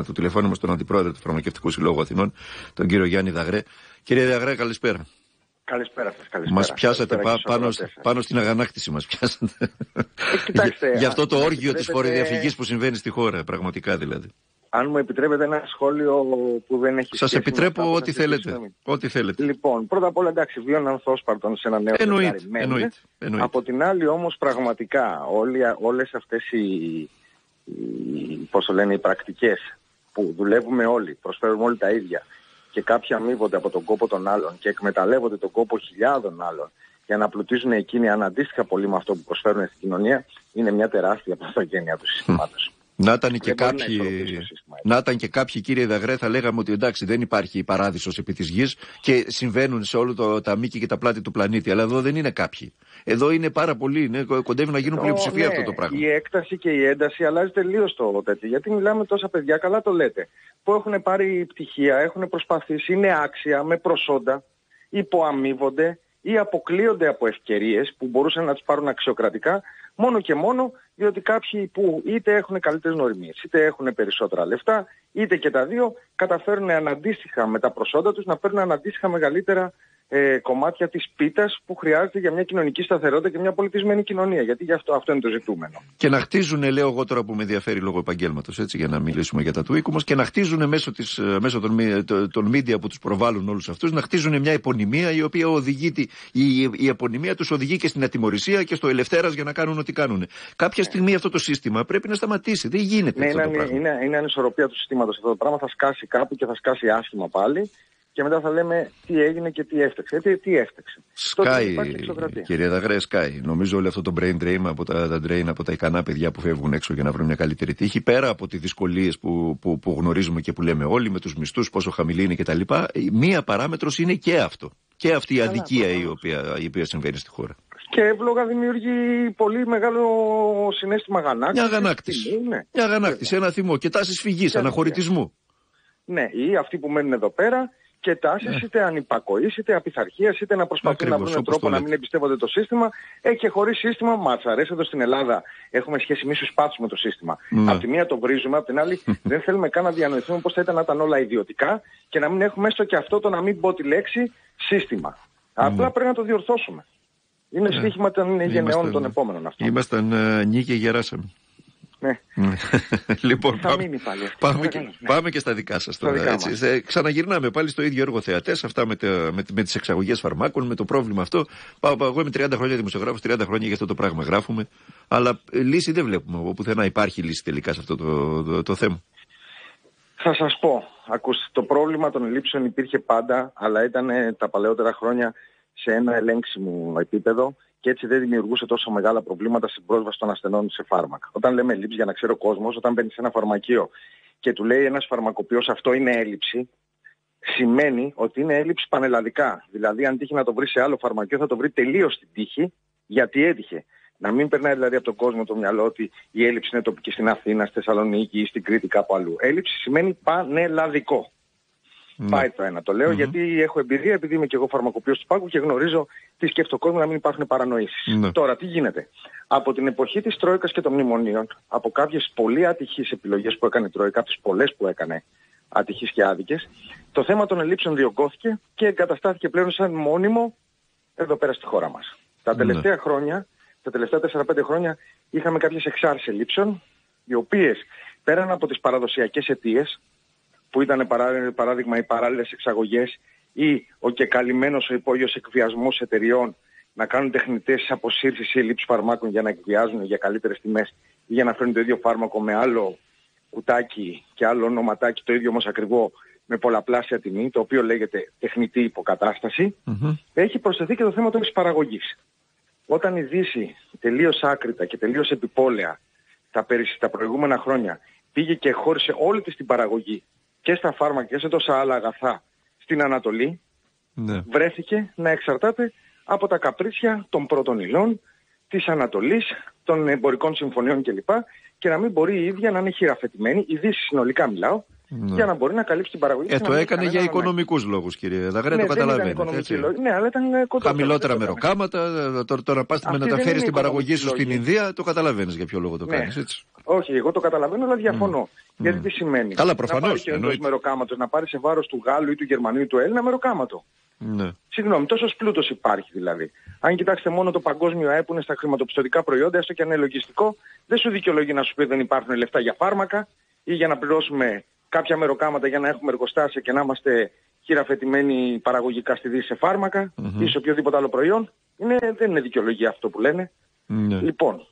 του τηλεφώνου μας τον Αντιπρόεδρο του Φαρμακευτικού Συλλόγου Αθηνών, τον κύριο Γιάννη Δαγρέ. Κύριε Δαγρέ, καλησπέρα. Καλησπέρα σας. Μας πιάσατε πάνω στην αγανάκτηση μας πιάσατε. Κοιτάξτε, για αυτό το όργιο της φοροδιαφυγής που συμβαίνει στη χώρα, πραγματικά δηλαδή. Αν μου επιτρέπετε ένα σχόλιο που δεν έχει σας επιτρέπω ό,τι θέλετε. Ό,τι θέλετε. Λοιπόν, πρώτα απ' όλα εντάξει, βιώνω ανθόσπαρτον σε ένα νέο εννοείται. Από την άλλη όμως πραγματικά όλες αυτές οι πρακτικές που δουλεύουμε όλοι, προσφέρουμε όλοι τα ίδια και κάποιοι αμείβονται από τον κόπο των άλλων και εκμεταλλεύονται τον κόπο χιλιάδων άλλων για να πλουτίζουν εκείνοι αναντίστοιχα πολύ με αυτό που προσφέρουν στην κοινωνία, είναι μια τεράστια παθογένεια του συστήματος. Να ήταν και κάποιοι, κύριε Δαγρέ, θα λέγαμε ότι εντάξει, δεν υπάρχει παράδεισος επί της γης και συμβαίνουν σε όλο τα μήκη και τα πλάτη του πλανήτη. Αλλά εδώ δεν είναι κάποιοι. Εδώ είναι πάρα πολλοί. Κοντεύει να γίνουν πλειοψηφία αυτό το πράγμα. Η έκταση και η ένταση αλλάζει τελείως το τέτοιο. Γιατί μιλάμε τόσα παιδιά, καλά το λέτε, που έχουν πάρει πτυχία, έχουν προσπαθήσει, είναι άξια, με προσόντα, υποαμείβονται ή αποκλείονται από ευκαιρίες που μπορούσαν να τις πάρουν αξιοκρατικά, μόνο και μόνο διότι κάποιοι που είτε έχουν καλύτερες νοημίες, είτε έχουν περισσότερα λεφτά, είτε και τα δύο, καταφέρουν αναντίστοιχα με τα προσόντα τους να παίρνουν αναντίστοιχα μεγαλύτερα κομμάτια της πίτας που χρειάζεται για μια κοινωνική σταθερότητα και μια πολιτισμένη κοινωνία. Γιατί γι' αυτό είναι το ζητούμενο. Και να χτίζουν, λέω εγώ τώρα που με ενδιαφέρει λόγω επαγγέλματος, έτσι, για να μιλήσουμε για τα του οίκου μας, και να χτίζουν μέσω των media που τους προβάλλουν όλους αυτούς, να χτίζουν μια επωνυμία η οποία η επωνυμία τους οδηγεί και στην ατιμωρησία και στο ελευθέρας για να κάνουν ό,τι κάνουν. Κάποια στιγμή αυτό το σύστημα πρέπει να σταματήσει. Δεν γίνεται αυτό το πράγμα. Είναι ανισορροπία του συστήματος. Αυτό το πράγμα θα σκάσει κάπου και θα σκάσει άσχημα πάλι. Και μετά θα λέμε τι έγινε και τι έφταξε. Τι έφταξε. Σκάει, κύριε Δαγρέ, σκάει. Νομίζω όλο αυτό το brain drain από τα ικανά παιδιά που φεύγουν έξω για να βρουν μια καλύτερη τύχη, πέρα από τις δυσκολίες που γνωρίζουμε και που λέμε όλοι, με τους μισθούς, πόσο χαμηλή είναι κτλ. Μία παράμετρος είναι και αυτό. Και αυτή η αδικία η οποία συμβαίνει στη χώρα. Και εύλογα δημιουργεί πολύ μεγάλο συναίσθημα αγανάκτηση. Μια αγανάκτηση, ένα θυμό και τάσεις φυγής, αναχωρητισμού. Ναι, ή αυτοί που μένουν εδώ πέρα. Και τάσεις είτε ανυπακοής, είτε απειθαρχίας, είτε να προσπαθούν να βρουν τρόπο να μην εμπιστεύονται το σύστημα. Και χωρίς σύστημα, μας αρέσει εδώ στην Ελλάδα. Έχουμε σχέση μίσους πάθους με το σύστημα. Απ' τη μία το βρίζουμε, απ' την άλλη δεν θέλουμε καν να διανοηθούμε πώς θα ήταν να ήταν όλα ιδιωτικά και να μην έχουμε έστω και αυτό το να μην πω τη λέξη σύστημα. Απλά πρέπει να το διορθώσουμε. Είναι στοίχημα των γενεών των επόμενων αυτών. Ήμασταν νη και γεράσαμε. Ναι. Λοιπόν, πάμε και στα δικά σας τώρα. Ξαναγυρνάμε πάλι στο ίδιο έργο θεατές, αυτά με τις εξαγωγές φαρμάκων, με το πρόβλημα αυτό. Εγώ είμαι 30 χρόνια δημοσιογράφος, 30 χρόνια για αυτό το πράγμα γράφουμε. Αλλά λύση δεν βλέπουμε. Όπου πουθενά υπάρχει λύση τελικά σε αυτό το θέμα. Θα σας πω. Ακούστε, το πρόβλημα των ελλείψεων υπήρχε πάντα, αλλά ήταν τα παλαιότερα χρόνια σε ένα ελέγξιμο επίπεδο. Και έτσι δεν δημιουργούσε τόσο μεγάλα προβλήματα στην πρόσβαση των ασθενών σε φάρμακα. Όταν λέμε έλλειψη, για να ξέρει ο κόσμος, όταν μπαίνει σε ένα φαρμακείο και του λέει ένας φαρμακοποιός αυτό είναι έλλειψη, σημαίνει ότι είναι έλλειψη πανελλαδικά. Δηλαδή, αν τύχει να το βρει σε άλλο φαρμακείο, θα το βρει τελείως στην τύχη, γιατί έτυχε. Να μην περνάει δηλαδή από τον κόσμο το μυαλό ότι η έλλειψη είναι τοπική στην Αθήνα, στη Θεσσαλονίκη ή στην Κρήτη κάπου αλλού. Έλλειψη σημαίνει πανελλαδικό. Πάει το ένα. Το λέω γιατί έχω εμπειρία, επειδή είμαι και εγώ φαρμακοποιός του πάγκου και γνωρίζω τι σκέφτεται ο κόσμος να μην υπάρχουν παρανοήσεις. Τώρα, τι γίνεται. Από την εποχή της Τρόικας και των μνημονίων, από κάποιες πολύ ατυχείς επιλογές που έκανε η Τρόικα, από τις πολλές που έκανε ατυχείς και άδικες, το θέμα των ελλείψεων διωγγώθηκε και εγκαταστάθηκε πλέον σαν μόνιμο εδώ πέρα στη χώρα μας. Τα τελευταία χρόνια, τα τελευταία 4-5 χρόνια, είχαμε κάποιες εξάρσεις ελλείψεων, οι οποίες πέραν από τις παραδοσιακές αιτίες, που ήταν παράδειγμα οι παράλληλες εξαγωγές ή ο κεκαλυμμένος ο υπόγειος εκβιασμός εταιριών να κάνουν τεχνητές αποσύρσεις ή ελλείψεις φαρμάκων για να εκβιάζουν για καλύτερες τιμές ή για να φέρουν το ίδιο φάρμακο με άλλο κουτάκι και άλλο ονοματάκι, το ίδιο όμως ακριβό με πολλαπλάσια τιμή, το οποίο λέγεται τεχνητή υποκατάσταση, έχει προσθεθεί και το θέμα της παραγωγής. Όταν η Δύση τελείως άκρητα και τελείως επιπόλαια τα προηγούμενα χρόνια πήγε και χώρισε όλη της την παραγωγή και στα φάρμακα και σε τόσα άλλα αγαθά στην Ανατολή, βρέθηκε να εξαρτάται από τα καπρίσια των πρώτων υλών, της Ανατολής, των εμπορικών συμφωνιών κλπ. Και να μην μπορεί η ίδια να είναι χειραφετημένη, η Δύση συνολικά μιλάω, για να μπορεί να καλύψει την παραγωγή. Το έκανε για οικονομικούς λόγους, κύριε Δαγρέ, το καταλαβαίνετε. Ναι, αλλά ήταν κοντά. Χαμηλότερα μεροκάματα, τώρα πας να μεταφέρεις την παραγωγή σου στην Ινδία, το καταλαβαίνεις για ποιο λόγο το κάνεις, έτσι. Όχι, εγώ το καταλαβαίνω, αλλά διαφωνώ. Γιατί τι σημαίνει? Καλά, προφανώς. Να πάρει μεροκάματος, να πάρει σε βάρος του Γάλλου ή του Γερμανίου ή του Έλληνα μεροκάματο. Ναι. Συγγνώμη, τόσος πλούτος υπάρχει δηλαδή. Αν κοιτάξετε μόνο το παγκόσμιο ΑΕΠ που είναι στα χρηματοπιστωτικά προϊόντα, έστω και αν είναι λογιστικό, δεν σου δικαιολογεί να σου πει δεν υπάρχουν λεφτά για φάρμακα ή για να πληρώσουμε κάποια μεροκάματα για να έχουμε εργοστάσια και να είμαστε χειραφετημένοι παραγωγικά στη Δύση σε φάρμακα ή σε οποιοδήποτε άλλο προϊόν. Δεν είναι δικαιολογία αυτό που λένε. Λοιπόν,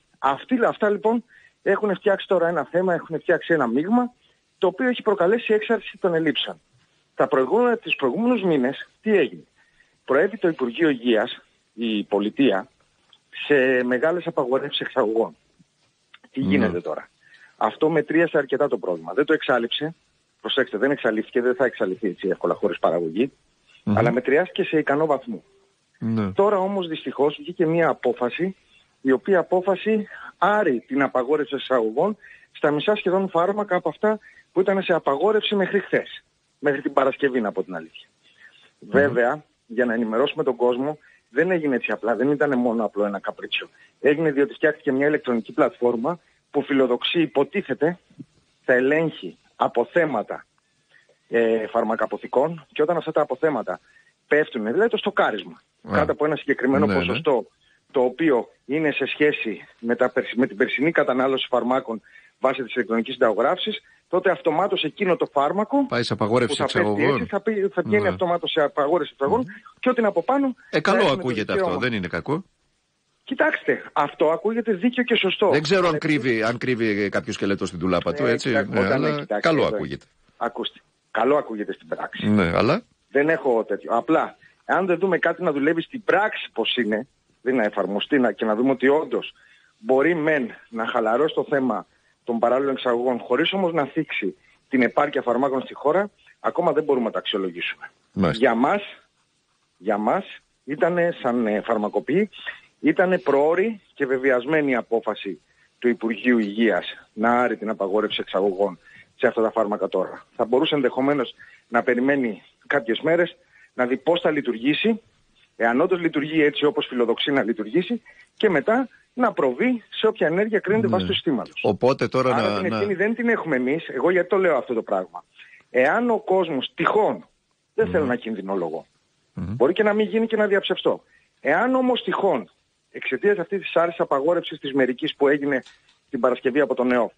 αυτά λοιπόν έχουν φτιάξει τώρα ένα θέμα, έχουν φτιάξει ένα μείγμα το οποίο έχει προκαλέσει έξαρση των ελλείψεων. Τις προηγούμενους μήνες τι έγινε? Προέβη το Υπουργείο Υγείας, η Πολιτεία, σε μεγάλες απαγορεύσεις εξαγωγών. Τι γίνεται τώρα? Αυτό μετρίασε αρκετά το πρόβλημα. Δεν το εξάλειψε. Προσέξτε, δεν εξαλείφθηκε, δεν θα εξαλειφθεί έτσι εύκολα χωρίς παραγωγή, αλλά μετριάστηκε σε ικανό βαθμό. Τώρα όμως δυστυχώς βγήκε μια απόφαση, η οποία απόφαση άρει την απαγόρευση εξαγωγών στα μισά σχεδόν φάρμακα από αυτά που ήταν σε απαγόρευση μέχρι χθες. Μέχρι την Παρασκευή, να πω την αλήθεια. Βέβαια, για να ενημερώσουμε τον κόσμο, δεν έγινε έτσι απλά, δεν ήταν μόνο απλό ένα καπρίτσιο. Έγινε διότι φτιάχτηκε μια ηλεκτρονική πλατφόρμα που φιλοδοξεί, υποτίθεται, θα ελέγχει αποθέματα φαρμακαποθηκών, και όταν αυτά τα αποθέματα πέφτουν, δηλαδή το στοκάρισμα, κάτω από ένα συγκεκριμένο ποσοστό, το οποίο είναι σε σχέση με την περσινή κατανάλωση φαρμάκων βάσει της ηλεκτρονικής συνταγογράφησης, τότε αυτομάτως εκείνο το φάρμακο πάει σε απαγόρευση εξαγωγών. Θα βγαίνει αυτομάτως σε απαγόρευση εξαγωγών και ό,τι είναι από πάνω. Καλό ακούγεται αυτό, δεν είναι κακό. Κοιτάξτε, αυτό ακούγεται δίκαιο και σωστό. Δεν ξέρω αν κρύβει κάποιο σκελετό στην τουλάπα του, έτσι. Αλλά καλό ακούγεται. Ακούστε, καλό ακούγεται στην πράξη. Ναι, αλλά δεν έχω τέτοιο. Απλά, αν δεν δούμε κάτι να δουλεύει στην πράξη πώς είναι, δηλαδή να εφαρμοστεί και να δούμε ότι όντως μπορεί να χαλαρώσει το θέμα των παράλληλων εξαγωγών, χωρίς όμως να θίξει την επάρκεια φαρμάκων στη χώρα, ακόμα δεν μπορούμε να τα αξιολογήσουμε. Για μας ήταν σαν φαρμακοποιοί, ήταν προώρη και βεβαιασμένη η απόφαση του Υπουργείου Υγείας να άρει την απαγόρευση εξαγωγών σε αυτά τα φάρμακα τώρα. Θα μπορούσε ενδεχομένως να περιμένει κάποιες μέρες, να δει πώς θα λειτουργήσει, εάν όντως λειτουργεί έτσι όπως φιλοδοξεί να λειτουργήσει, και μετά να προβεί σε όποια ενέργεια κρίνεται βάσει του συστήματος. Οπότε τώρα άρα την ευθύνη δεν την έχουμε εμείς. Εγώ γιατί το λέω αυτό το πράγμα? Εάν ο κόσμος τυχόν, δεν θέλω να κινδυνολογώ, μπορεί και να μην γίνει και να διαψευστώ. Εάν όμως τυχόν, εξαιτίας αυτής της άρρησης απαγόρευσης της μερικής που έγινε την Παρασκευή από τον ΕΟ,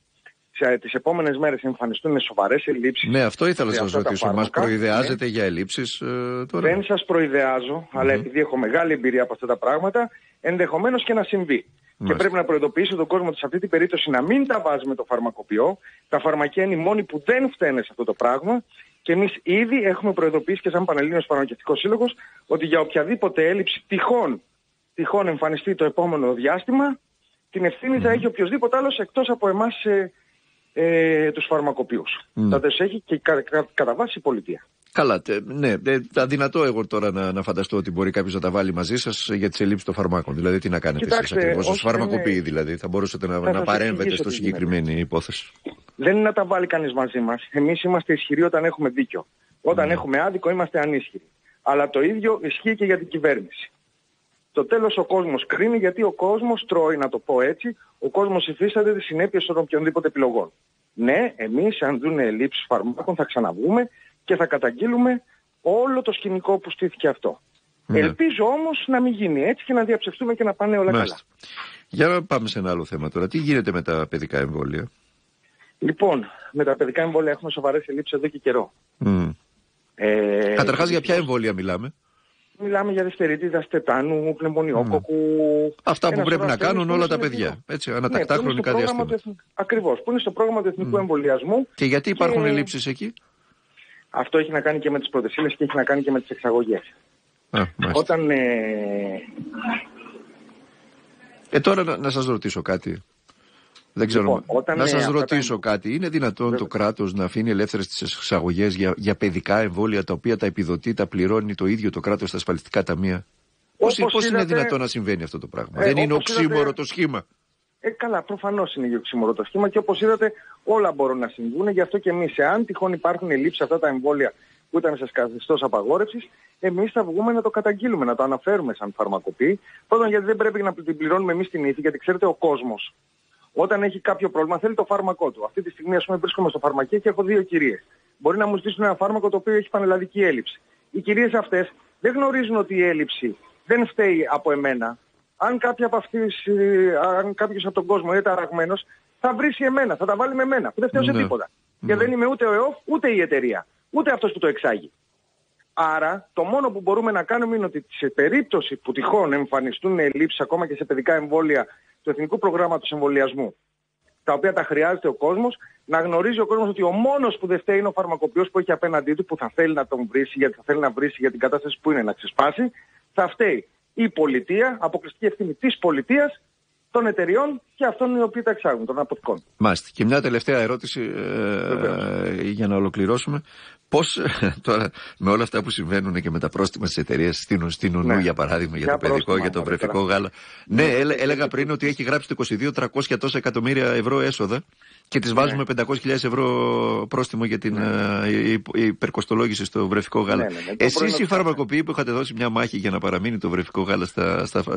τις επόμενες μέρες εμφανιστούν σοβαρές ελλείψεις. Ναι, αυτό ήθελα να σας ρωτήσω. Μας προειδεάζετε για ελλείψεις τώρα? Δεν σας προειδεάζω, αλλά επειδή έχω μεγάλη εμπειρία από αυτά τα πράγματα, ενδεχομένως και να συμβεί. Και πρέπει να προειδοποιήσω τον κόσμο ότι σε αυτή την περίπτωση να μην τα βάζει με το φαρμακοποιό. Τα φαρμακεία είναι οι μόνοι που δεν φταίνε σε αυτό το πράγμα. Και εμείς ήδη έχουμε προειδοποιήσει και σαν Πανελλήνιος Φαρμακευτικός Σύλλογος ότι για οποιαδήποτε έλλειψη τυχόν εμφανιστεί το επόμενο διάστημα, την ευθύνη θα έχει οποιοδήποτε άλλος εκτός από εμάς τους φαρμακοποιούς. Θα τους έχει και κατά βάση η πολιτεία. Καλά, ναι. Αδυνατό εγώ τώρα να φανταστώ ότι μπορεί κάποιος να τα βάλει μαζί σας για τις ελλείψεις των φαρμάκων. Δηλαδή, τι να κάνετε εσείς ακριβώς? Ως φαρμακοποιοί, δηλαδή, θα μπορούσατε να παρέμβετε στο συγκεκριμένη υπόθεση. Δεν είναι να τα βάλει κανείς μαζί μας. Εμείς είμαστε ισχυροί όταν έχουμε δίκιο. Όταν έχουμε άδικο είμαστε ανίσχυροι. Αλλά το ίδιο ισχύει και για την κυβέρνηση. Στο τέλος ο κόσμος κρίνει, γιατί ο κόσμος τρώει, να το πω έτσι, ο κόσμος υφίσταται τις συνέπειες των οποιονδήποτε επιλογών. Ναι, εμείς αν δουν ελλείψεις φαρμάκων θα ξαναβγούμε και θα καταγγείλουμε όλο το σκηνικό που στήθηκε αυτό. Ελπίζω όμως να μην γίνει έτσι και να διαψευτούμε και να πάνε όλα καλά. Για να πάμε σε ένα άλλο θέμα τώρα. Τι γίνεται με τα παιδικά εμβόλια? Λοιπόν, με τα παιδικά εμβόλια έχουμε σοβαρές ελλείψεις εδώ και καιρό. Καταρχάς για ποια εμβόλια μιλάμε? Μιλάμε για δυστερητίδα τετάνου, πνευμονιόκοκκου. Αυτά που πρέπει να κάνουν όλα τα παιδιά. Έτσι, ανατακτά χρονικά διαστήματα. Ακριβώς, που είναι στο πρόγραμμα του Εθνικού Εμβολιασμού. Και γιατί υπάρχουν ελλείψεις εκεί? Αυτό έχει να κάνει και με τις πρωτεσίλες και έχει να κάνει και με τις εξαγωγές. Όταν... τώρα να σας ρωτήσω κάτι. Δεν ξέρω. Λοιπόν, να σας ρωτήσω κάτι. Είναι δυνατόν το κράτος να αφήνει ελεύθερες τις εξαγωγές για παιδικά εμβόλια τα οποία τα επιδοτεί, τα πληρώνει το ίδιο το κράτος στα ασφαλιστικά ταμεία? Πώς είναι δυνατόν να συμβαίνει αυτό το πράγμα? Δεν είναι οξύμορο το σχήμα? Καλά, προφανώς είναι οξύμορο το σχήμα και όπως είδατε όλα μπορούν να συμβούν. Γι' αυτό και εμείς, εάν τυχόν υπάρχουν ελλείψεις σε αυτά τα εμβόλια που ήταν σε καθεστώς απαγόρευσης, εμείς θα βγούμε να το καταγγείλουμε, να το αναφέρουμε σαν φαρμακοποιοί. Πρώτον, γιατί δεν πρέπει να την πληρώνουμε εμείς την ήθη, γιατί ξέρετε ο κόσμος όταν έχει κάποιο πρόβλημα θέλει το φάρμακό του. Αυτή τη στιγμή, ας πούμε, βρίσκομαι στο φαρμακείο και έχω 2 κυρίες. Μπορεί να μου ζητήσουν ένα φάρμακο το οποίο έχει πανελλαδική έλλειψη. Οι κυρίες αυτές δεν γνωρίζουν ότι η έλλειψη δεν φταίει από εμένα. Αν κάποιος από τον κόσμο είναι ταραγμένος, θα βρίσει εμένα, θα τα βάλει με εμένα, που δεν φταίω σε τίποτα. Γιατί δεν είμαι ούτε ο ΕΟΦ, ούτε η εταιρεία, ούτε αυτός που το εξάγει. Άρα, το μόνο που μπορούμε να κάνουμε είναι ότι σε περίπτωση που τυχόν εμφανιστούν ελλείψεις ακόμα και σε παιδικά εμβόλια του Εθνικού Προγράμματος Εμβολιασμού, τα οποία τα χρειάζεται ο κόσμος, να γνωρίζει ο κόσμος ότι ο μόνος που δεν φταίει είναι ο φαρμακοποιός που έχει απέναντί του, που θα θέλει να τον βρίσει, γιατί θα θέλει να βρίσει για την κατάσταση που είναι να ξεσπάσει, θα φταίει η πολιτεία, αποκλειστική ευθύνη της πολιτείας, των εταιριών και αυτών οι οποίοι τα εξάγουν, των αποθηκών. Μάλιστα. Και μια τελευταία ερώτηση για να ολοκληρώσουμε. Πώς τώρα με όλα αυτά που συμβαίνουν και με τα πρόστιμα της εταιρείας στην ΟΝΟΥ, για παράδειγμα, για το παιδικό, για το βρεφικό γάλα. Ναι, έλεγα πριν ότι έχει γράψει το 22.300 τόσα εκατομμύρια ευρώ έσοδα και τις βάζουμε 500.000 ευρώ πρόστιμο για την υπερκοστολόγηση στο βρεφικό γάλα. Εσείς οι φαρμακοποιοί που είχατε δώσει μια μάχη για να παραμείνει το βρεφικό γάλα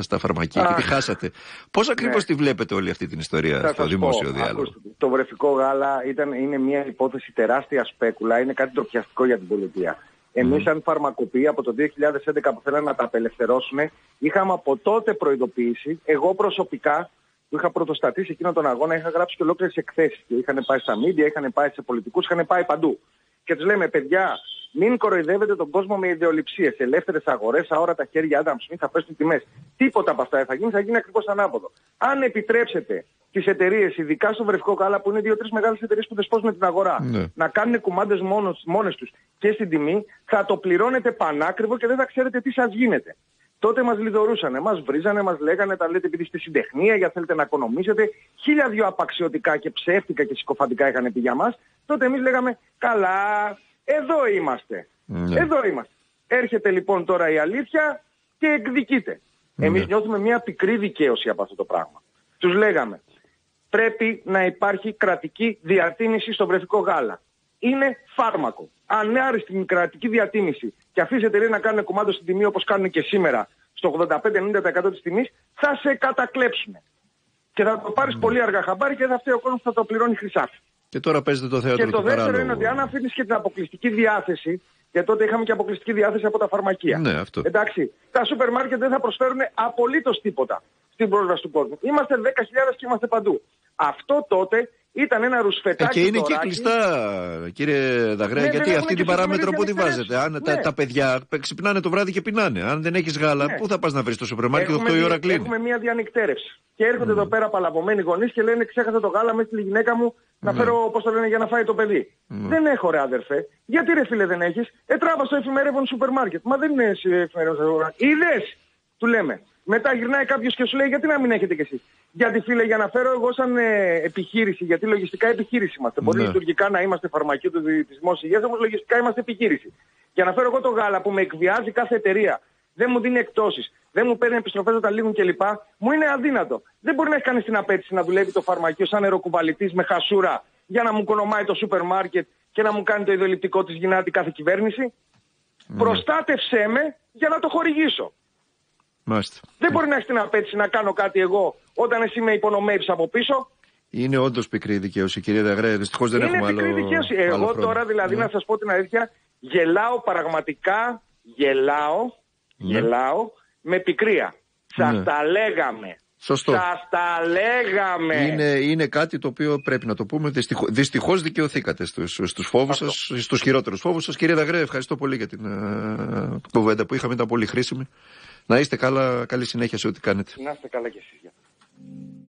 στα φαρμακεία και τη χάσατε, πώς ακριβώς τη βλέπετε όλη αυτή την ιστορία στο δημόσιο διάλογο? Το βρεφικό γάλα είναι μια υπόθεση τεράστια σπέκουλα, είναι κάτι ντροπιαστικό για την πολιτεία. Εμείς σαν φαρμακοποιοί από το 2011 που θέλανε να τα απελευθερώσουν, είχαμε από τότε προειδοποιήσει. Εγώ προσωπικά που είχα πρωτοστατήσει εκείνον τον αγώνα, είχα γράψει και ολόκληρες εκθέσεις. Και είχαν πάει στα μίντια, είχαν πάει σε πολιτικούς, είχαν πάει παντού. Και τους λέμε, παιδιά, μην κοροϊδεύετε τον κόσμο με ιδεολειψίες. Ελεύθερες αγορές, αόρατα χέρια, Adam Smith, θα πέσουν τιμές. Τίποτα από αυτά θα γίνει ακριβώς ανάποδο. Αν επιτρέψετε τις εταιρείες, ειδικά στο βρεφικό γάλα, που είναι 2-3 μεγάλες εταιρείες που δεσπόζουν την αγορά, να κάνουν κουμάντες μόνες τους και στην τιμή, θα το πληρώνετε πανάκριβο και δεν θα ξέρετε τι σας γίνεται. Τότε μας λιδωρούσανε, μας βρίζανε, μας λέγανε, τα λέτε επειδή είστε συντεχνία, γιατί θέλετε να οικονομήσετε. 1002 απαξιωτικά και ψεύτικα και συκοφαντικά είχαν πει για μας. Τότε εμείς λέγαμε, καλά, εδώ είμαστε. Εδώ είμαστε. Έρχεται λοιπόν τώρα η αλήθεια και εκδικείται. Εμείς νιώθουμε μια πικρή δικαίωση από αυτό το πράγμα. Τους λέγαμε, πρέπει να υπάρχει κρατική διατίμηση στο βρεφικό γάλα. Είναι φάρμακο. Αν άριστη κρατική διατίμηση και αφήσει εταιρεία να κάνουν κομμάτι στην τιμή όπως κάνουν και σήμερα, στο 85-90% της τιμής, θα σε κατακλέψουν. Και θα το πάρεις πολύ αργά χαμπάρι και θα φταίει ο κόσμος που θα το πληρώνει χρυσάφι. Και τώρα παίζετε το θέατρο. Και το δεύτερο είναι ότι αν αφήνεις και την αποκλειστική διάθεση, και τότε είχαμε και αποκλειστική διάθεση από τα φαρμακεία. Ναι, αυτό. Εντάξει, τα σούπερ μάρκετ δεν θα προσφέρουν απολύτως τίποτα στην πρόσβαση του κόσμου. Είμαστε 10.000 και είμαστε παντού. Αυτό τότε ήταν ένα ρουσφετάκι. Και είναι και κλειστά, κύριε Δαγρέα, γιατί αυτή την παράμετρο που τη βάζετε. Αν τα παιδιά ξυπνάνε το βράδυ και πεινάνε. Αν δεν έχεις γάλα, πού θα πας να βρεις το σούπερ μάρκετ 8 η ώρα κλείνει? Έχουμε μια διανυκτέρευση. Και έρχονται εδώ πέρα παλαβωμένοι γονείς και λένε, ξέχασα το γάλα μέσα στη γυναίκα μου να φέρω, πώς το λένε, για να φάει το παιδί. Δεν έχω, ρε αδερφέ. Γιατί, ρε φίλε, δεν έχεις? Τράβα στο εφημερεύον σούπερ μάρκετ. Μα δεν είναι εφημερεύον. Είδες, του λέμε. Μετά γυρνάει κάποιος και σου λέει, γιατί να μην έχετε κι εσείς? Γιατί, φίλε, για να φέρω εγώ σαν επιχείρηση, γιατί λογιστικά επιχείρηση είμαστε. Μπορεί λειτουργικά να είμαστε φαρμακείο της δημόσιας υγείας, όμως λογιστικά είμαστε επιχείρηση. Για να φέρω εγώ το γάλα που με εκβιάζει κάθε εταιρεία, δεν μου δίνει εκτόσεις, δεν μου παίρνει επιστροφές όταν λήγουν κλπ. Μου είναι αδύνατο. Δεν μπορεί να έχει κανείς την απέτηση να δουλεύει το φαρμακείο σαν αεροκουβαλητής με χασούρα για να μου κονομάει το σούπερ μάρκετ και να μου κάνει το ιδεολειπτικό της γυνάτη κάθε κυβέρνηση. Προστάτευσέ με για να το χορηγήσω. Μάλιστα. Δεν μπορεί να έχει την απέτηση να κάνω κάτι εγώ όταν εσύ με υπονομεύεις από πίσω. Είναι όντως πικρή δικαίωση, κύριε Δαγρέα. Δυστυχώς δεν έχουμε άλλο. Είναι πικρή δικαίωση. Εγώ τώρα δηλαδή να σας πω την αλήθεια, γελάω πραγματικά, γελάω με πικρία. Σας τα λέγαμε. Σωστό. Σας τα λέγαμε. Είναι κάτι το οποίο πρέπει να το πούμε. Δυστυχώς δικαιωθήκατε στους φόβους σας, στους χειρότερους φόβους σας. Κύριε Δαγρέα, ευχαριστώ πολύ για την κουβέντα που είχαμε. Ήταν πολύ χρήσιμη. Να είστε καλά, καλή συνέχεια σε ό,τι κάνετε. Να είστε καλά κι εσείς.